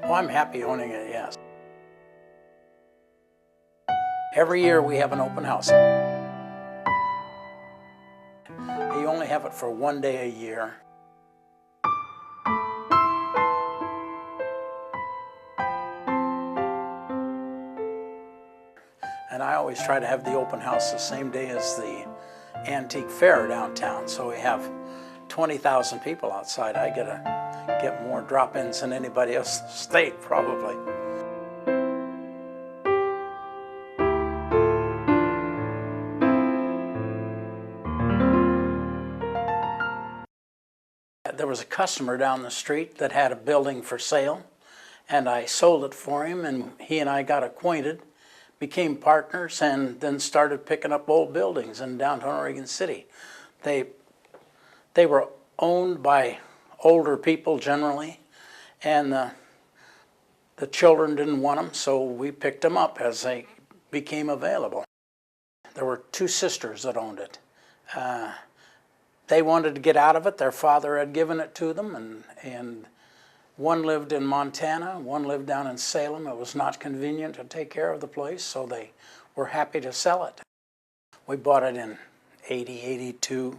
Oh, I'm happy owning it, yes. Every year we have an open house. You only have it for one day a year. And I always try to have the open house the same day as the antique fair downtown. So we have 20,000 people outside. I get more drop-ins than anybody else in the state, probably. There was a customer down the street that had a building for sale, and I sold it for him, and he and I got acquainted, became partners, and then started picking up old buildings in downtown Oregon City. They were owned by older people generally, and the children didn't want them, so we picked them up as they became available. There were two sisters that owned it. They wanted to get out of it. Their father had given it to them, and one lived in Montana, one lived down in Salem. It was not convenient to take care of the place, so they were happy to sell it. We bought it in 80, 82.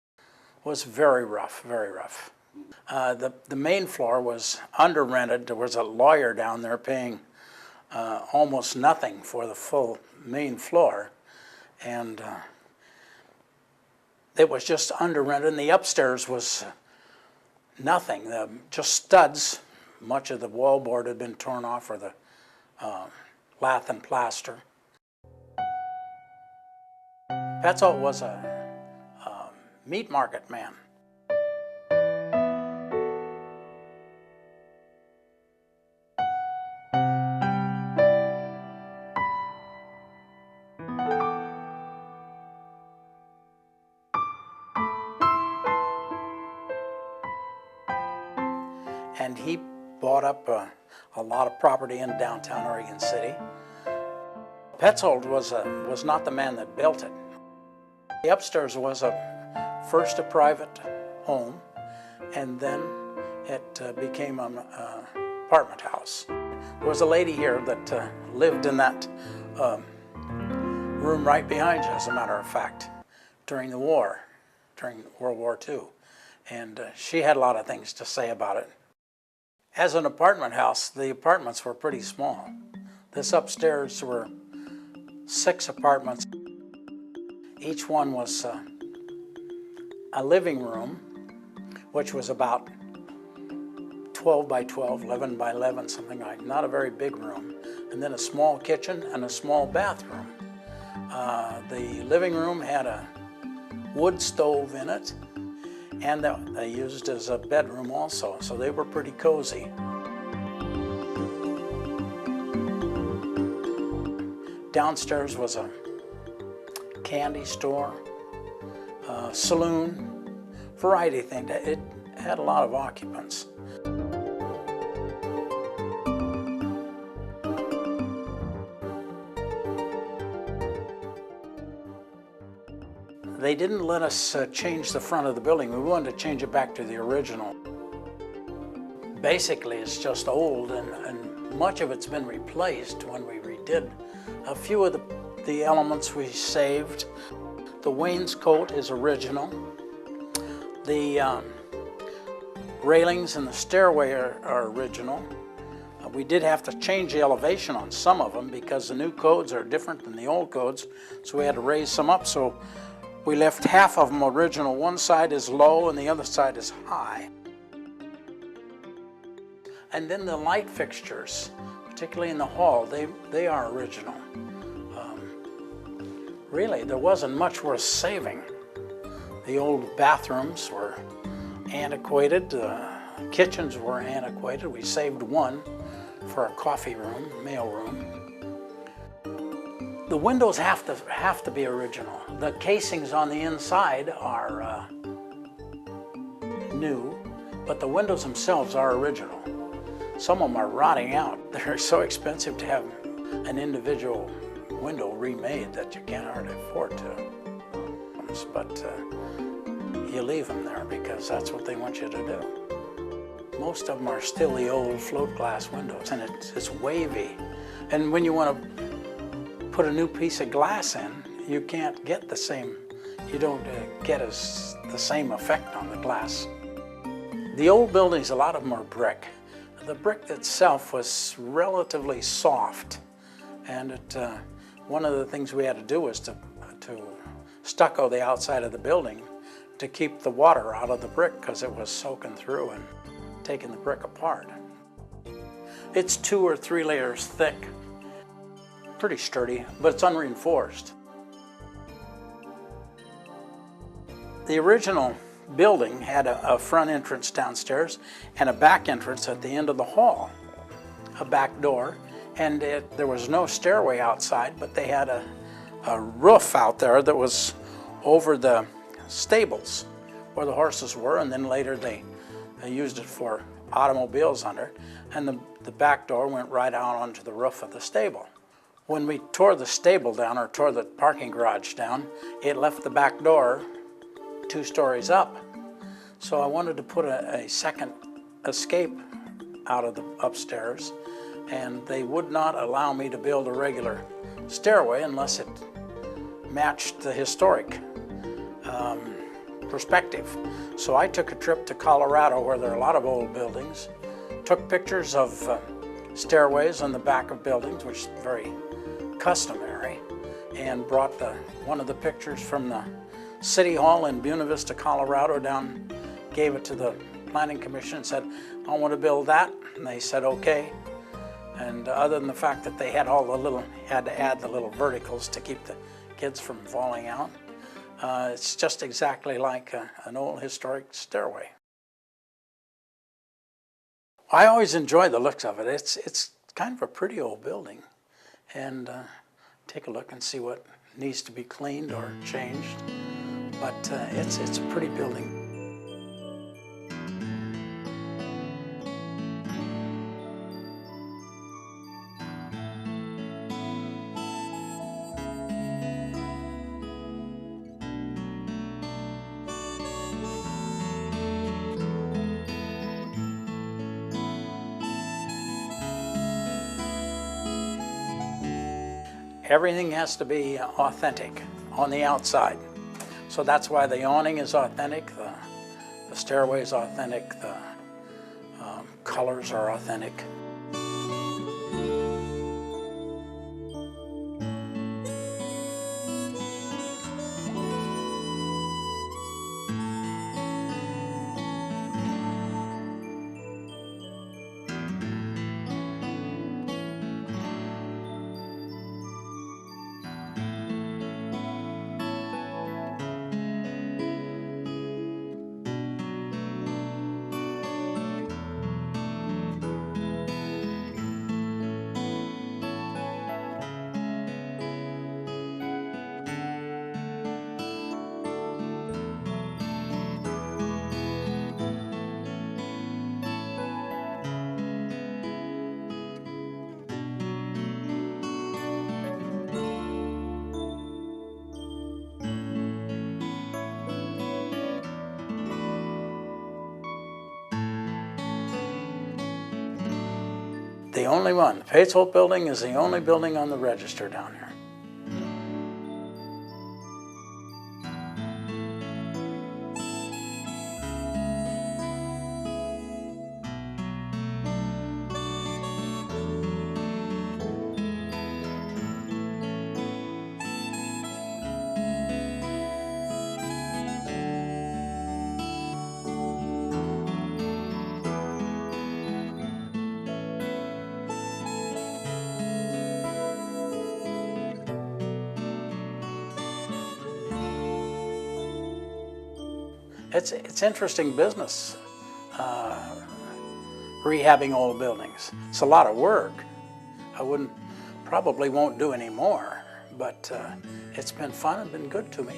It was very rough, very rough. The main floor was under-rented. There was a lawyer down there paying almost nothing for the full main floor, and it was just under-rented, and the upstairs was nothing, just studs. Much of the wallboard had been torn off, or the lath and plaster. Petzold was a meat market man. And he bought up a lot of property in downtown Oregon City. Petzold was not the man that built it. The upstairs was first a private home, and then it became an apartment house. There was a lady here that lived in that room right behind you, as a matter of fact, during the war, during World War II. And she had a lot of things to say about it. As an apartment house, the apartments were pretty small. This upstairs were 6 apartments. Each one was a living room, which was about 12 by 12, 11 by 11, something like, not a very big room. And then a small kitchen and a small bathroom. The living room had a wood stove in it, and they used as a bedroom also, so they were pretty cozy. Downstairs was a candy store, saloon, variety thing. It had a lot of occupants. They didn't let us change the front of the building. We wanted to change it back to the original. Basically, it's just old, and much of it's been replaced when we redid. A few of the elements we saved. The wainscot is original. The railings in the stairway are original. We did have to change the elevation on some of them because the new codes are different than the old codes, so we had to raise some up. So we left half of them original. One side is low and the other side is high. And then the light fixtures, particularly in the hall, they are original. Really, there wasn't much worth saving. The old bathrooms were antiquated. Kitchens were antiquated. We saved one for a coffee room, mail room. The windows have to be original. The casings on the inside are new, but the windows themselves are original. Some of them are rotting out. They're so expensive to have an individual window remade that you can't hardly afford to. But you leave them there because that's what they want you to do. Most of them are still the old float glass windows, and it's wavy. And when you want to put a new piece of glass in, you can't get the same, you don't get the same effect on the glass. The old buildings, a lot of them are brick. The brick itself was relatively soft, and one of the things we had to do was to stucco the outside of the building to keep the water out of the brick, because it was soaking through and taking the brick apart. It's 2 or 3 layers thick. Pretty sturdy, but it's unreinforced. The original building had a front entrance downstairs and a back entrance at the end of the hall, a back door, and there was no stairway outside, but they had a roof out there that was over the stables where the horses were, and then later they used it for automobiles under, and the back door went right out onto the roof of the stable. When we tore the stable down, or tore the parking garage down, it left the back door 2 stories up. So I wanted to put a second escape out of the upstairs, and they would not allow me to build a regular stairway unless it matched the historic perspective. So I took a trip to Colorado, where there are a lot of old buildings, took pictures of stairways on the back of buildings, which is very customary, and brought one of the pictures from the City Hall in Buena Vista, Colorado down, gave it to the Planning Commission and said, I want to build that, and they said okay. And other than the fact that they had had to add the little verticals to keep the kids from falling out, it's just exactly like an old historic stairway. I always enjoy the looks of it. It's kind of a pretty old building, and take a look and see what needs to be cleaned or changed. But it's a pretty building. Everything has to be authentic on the outside. So that's why the awning is authentic, the stairway is authentic, the colors are authentic. The only one. The Petzold building is the only building on the register down here. It's interesting business, rehabbing old buildings. It's a lot of work. Probably won't do any more, but it's been fun and been good to me.